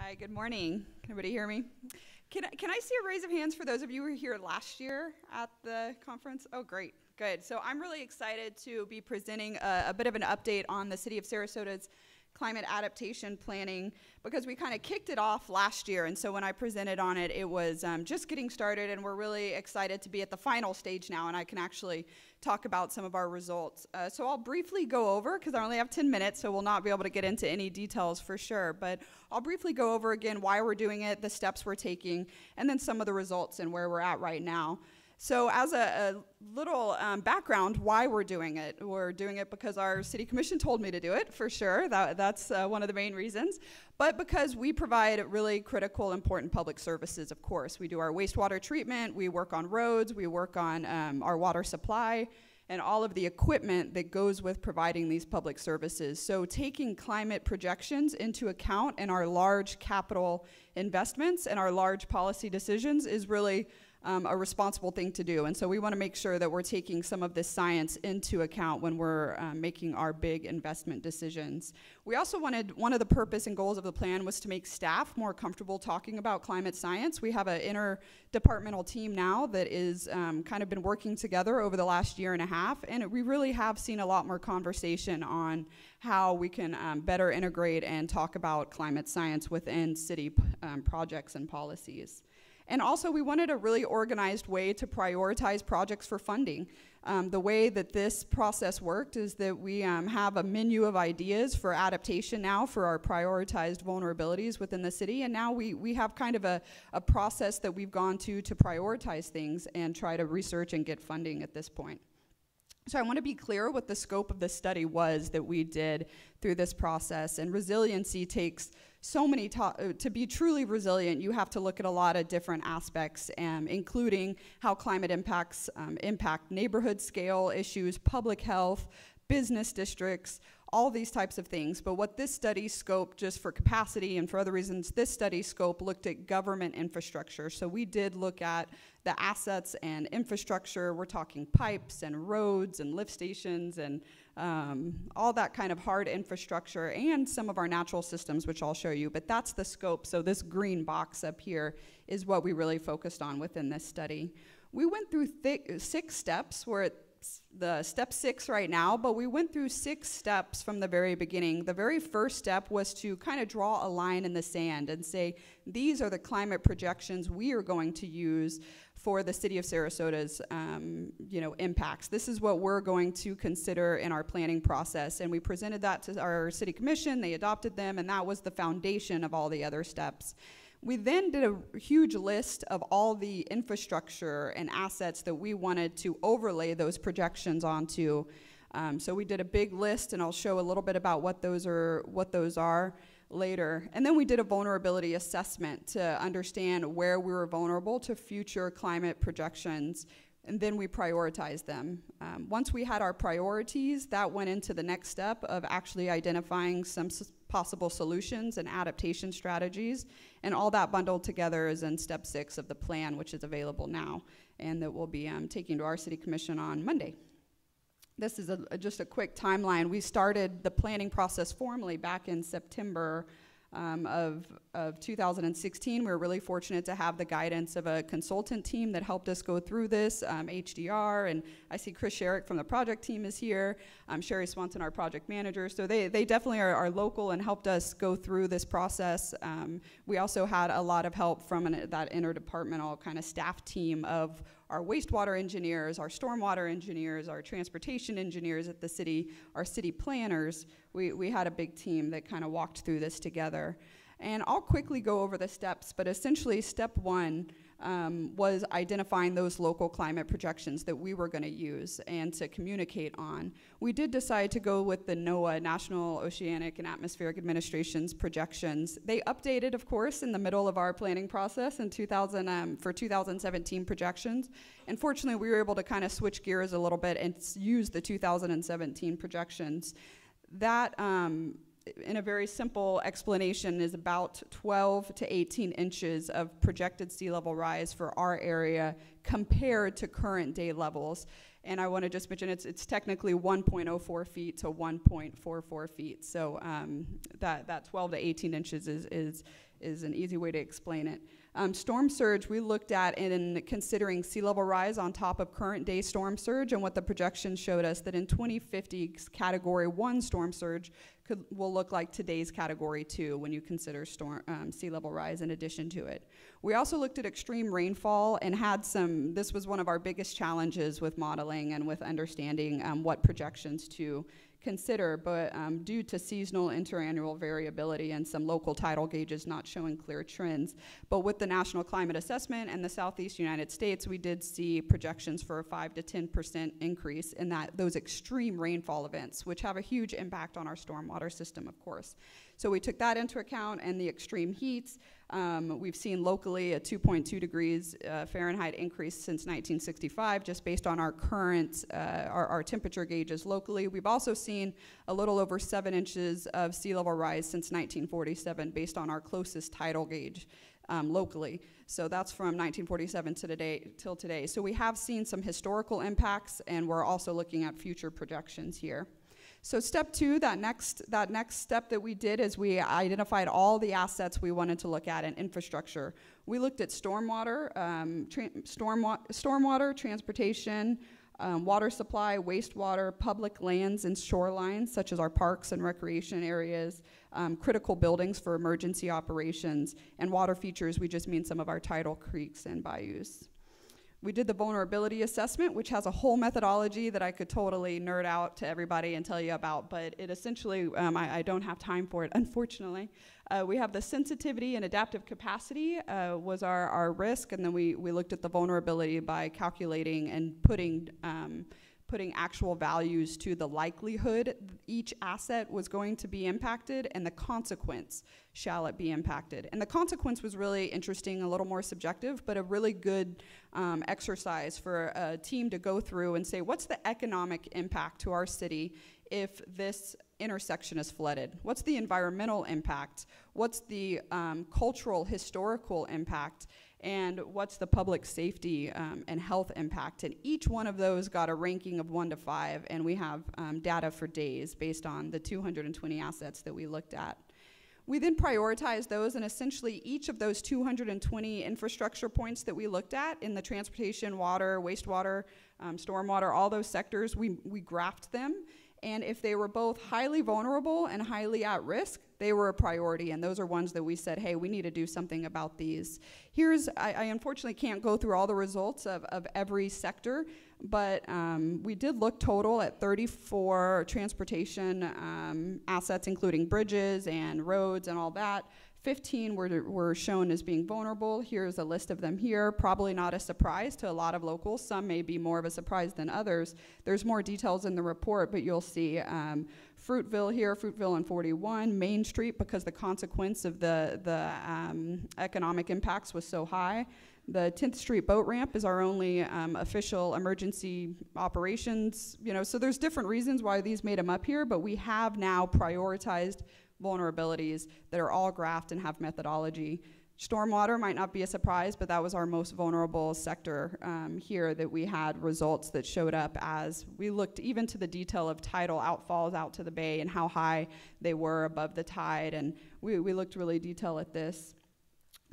Hi, good morning. Can everybody hear me? Can I see a raise of hands for those of you who were here last year at the conference? Oh, great. Good. So I'm really excited to be presenting a bit of an update on the City of Sarasota's climate adaptation planning, because we kind of kicked it off last year, and so when I presented on it, it was just getting started, and we're really excited to be at the final stage now, and I can actually talk about some of our results. So I'll briefly go over, because I only have 10 minutes, so we'll not be able to get into any details for sure, but I'll briefly go over again why we're doing it, the steps we're taking, and then some of the results and where we're at right now. So as a little background, why we're doing it because our city commission told me to do it, for sure. That's one of the main reasons. But because we provide really critical, important public services, of course. We do our wastewater treatment, we work on roads, we work on our water supply, and all of the equipment that goes with providing these public services. So taking climate projections into account in our large capital investments and our large policy decisions is really a responsible thing to do. And so we want to make sure that we're taking some of this science into account when we're making our big investment decisions. We also wanted, one of the purpose and goals of the plan was to make staff more comfortable talking about climate science. We have an interdepartmental team now that is kind of been working together over the last year and a half, and we really have seen a lot more conversation on how we can better integrate and talk about climate science within city projects and policies. And also, we wanted a really organized way to prioritize projects for funding. The way that this process worked is that we have a menu of ideas for adaptation now for our prioritized vulnerabilities within the city, and now we have kind of a process that we've gone to prioritize things and try to research and get funding at this point. So I want to be clear what the scope of the study was that we did through this process, and resiliency takes so many, to be truly resilient, you have to look at a lot of different aspects, including how climate impacts impact neighborhood scale issues, public health, business districts, all these types of things. But what this study scoped, just for capacity and for other reasons, this study scope looked at government infrastructure. So we did look at the assets and infrastructure. We're talking pipes and roads and lift stations and all that kind of hard infrastructure, and some of our natural systems, which I'll show you. But that's the scope. So this green box up here is what we really focused on within this study. We went through 6 steps. We're at the step 6 right now, but we went through 6 steps from the very beginning. The very first step was to kind of draw a line in the sand and say, these are the climate projections we are going to use for the City of Sarasota's impacts. This is what we're going to consider in our planning process. And we presented that to our city commission, they adopted them, and that was the foundation of all the other steps. We then did a huge list of all the infrastructure and assets that we wanted to overlay those projections onto. So we did a big list, and I'll show a little bit about what those are later. And then we did a vulnerability assessment to understand where we were vulnerable to future climate projections, and then we prioritized them. Once we had our priorities, that went into the next step of actually identifying some possible solutions and adaptation strategies, and all that bundled together is in step 6 of the plan, which is available now, and that we'll be taking to our city commission on Monday. This is just a quick timeline. We started the planning process formally back in September of 2016. We were really fortunate to have the guidance of a consultant team that helped us go through this, HDR, and I see Chris Sherrick from the project team is here, Sherry Swanson, our project manager, so they definitely are local and helped us go through this process. We also had a lot of help from that interdepartmental kind of staff team of our wastewater engineers, our stormwater engineers, our transportation engineers at the city, our city planners. We had a big team that kind of walked through this together. And I'll quickly go over the steps, but essentially step 1 was identifying those local climate projections that we were going to use and to communicate on. We did decide to go with the NOAA, National Oceanic and Atmospheric Administration's projections. They updated, of course, in the middle of our planning process in for 2017 projections. And fortunately, we were able to kind of switch gears a little bit and use the 2017 projections. That, in a very simple explanation, is about 12 to 18 inches of projected sea level rise for our area compared to current day levels. And I want to just mention it's technically 1.04 feet to 1.44 feet. So that 12 to 18 inches is an easy way to explain it. Storm surge, we looked at in considering sea level rise on top of current day storm surge, and what the projections showed us that in 2050, Category 1 storm surge will look like today's Category 2 when you consider sea level rise in addition to it. We also looked at extreme rainfall and had this was one of our biggest challenges with modeling and with understanding what projections to consider, but due to seasonal interannual variability and some local tidal gauges not showing clear trends. But with the National Climate Assessment and the Southeast United States, we did see projections for a 5 to 10% increase in those extreme rainfall events, which have a huge impact on our stormwater system, of course. So we took that into account, and the extreme heats. We've seen locally a 2.2 degrees Fahrenheit increase since 1965, just based on our current, our temperature gauges locally. We've also seen a little over 7 inches of sea level rise since 1947, based on our closest tidal gauge locally. So that's from 1947 to till today. So we have seen some historical impacts, and we're also looking at future projections here. So step 2, that next step that we did is we identified all the assets we wanted to look at in infrastructure. We looked at stormwater, transportation, water supply, wastewater, public lands and shorelines, such as our parks and recreation areas, critical buildings for emergency operations, and water features, we just mean some of our tidal creeks and bayous. We did the vulnerability assessment, which has a whole methodology that I could totally nerd out to everybody and tell you about, but it essentially, I don't have time for it, unfortunately. We have the sensitivity and adaptive capacity was our risk, and then we looked at the vulnerability by calculating and putting actual values to the likelihood each asset was going to be impacted and the consequence shall it be impacted. And the consequence was really interesting, a little more subjective, but a really good exercise for a team to go through and say, what's the economic impact to our city if this intersection is flooded? What's the environmental impact? What's the cultural, historical impact? And what's the public safety and health impact? And each one of those got a ranking of 1 to 5, and we have data for days based on the 220 assets that we looked at. We then prioritized those, and essentially each of those 220 infrastructure points that we looked at in the transportation, water, wastewater, stormwater, all those sectors, we graphed them. And if they were both highly vulnerable and highly at risk, they were a priority, and those are ones that we said, hey, we need to do something about these. I unfortunately can't go through all the results of every sector, but we did look total at 34 transportation assets, including bridges and roads and all that. 15 were shown as being vulnerable. Here's a list of them here. Probably not a surprise to a lot of locals. Some may be more of a surprise than others. There's more details in the report, but you'll see Fruitville here, Fruitville and 41, Main Street, because the consequence of the economic impacts was so high. The 10th Street boat ramp is our only official emergency operations, so there's different reasons why these made them up here, but we have now prioritized vulnerabilities that are all graphed and have methodology. Stormwater might not be a surprise, but that was our most vulnerable sector here that we had results that showed up as we looked even to the detail of tidal outfalls out to the bay and how high they were above the tide, and we looked really detailed at this.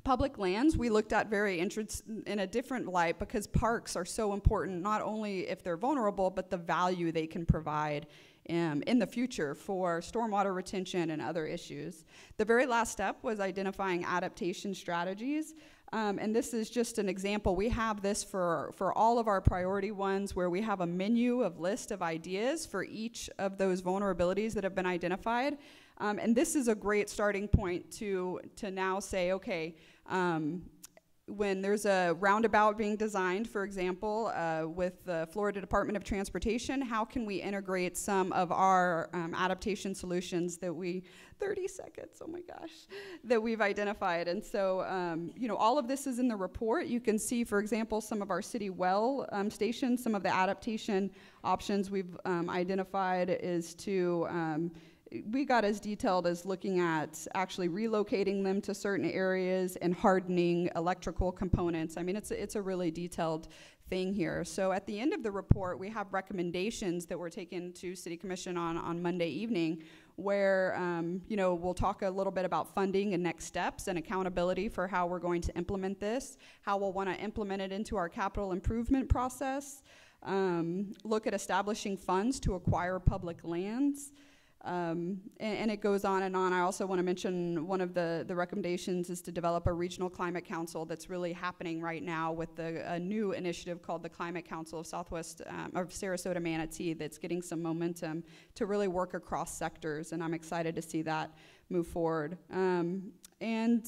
Public lands, we looked at very in a different light because parks are so important, not only if they're vulnerable, but the value they can provide in the future for stormwater retention and other issues. The very last step was identifying adaptation strategies. And this is just an example. We have this for all of our priority ones where we have a menu of list of ideas for each of those vulnerabilities that have been identified. And this is a great starting point to now say, okay, when there's a roundabout being designed, for example, with the Florida Department of Transportation, how can we integrate some of our adaptation solutions that 30 seconds, oh my gosh, that we've identified. And so, all of this is in the report. You can see, for example, some of our city well stations, some of the adaptation options we've identified is to we got as detailed as looking at actually relocating them to certain areas and hardening electrical components. I mean, it's a really detailed thing here. So at the end of the report, we have recommendations that were taken to City Commission on Monday evening, where we'll talk a little bit about funding and next steps and accountability for how we're going to implement this, how we'll want to implement it into our capital improvement process, look at establishing funds to acquire public lands, and it goes on and on. I also want to mention one of the recommendations is to develop a regional climate council that's really happening right now with a new initiative called the Climate Council of Southwest, or Sarasota Manatee, that's getting some momentum to really work across sectors, and I'm excited to see that move forward. And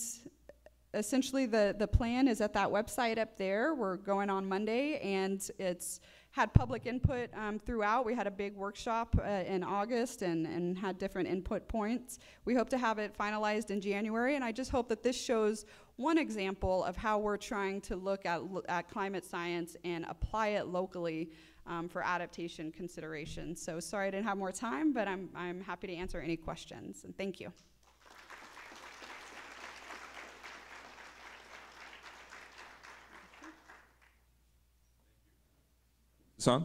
essentially the plan is at that website up there. We're going on Monday, and it's had public input throughout. We had a big workshop in August and had different input points. We hope to have it finalized in January, and I just hope that this shows one example of how we're trying to look at climate science and apply it locally for adaptation considerations. So sorry I didn't have more time, but I'm happy to answer any questions, and thank you. Son?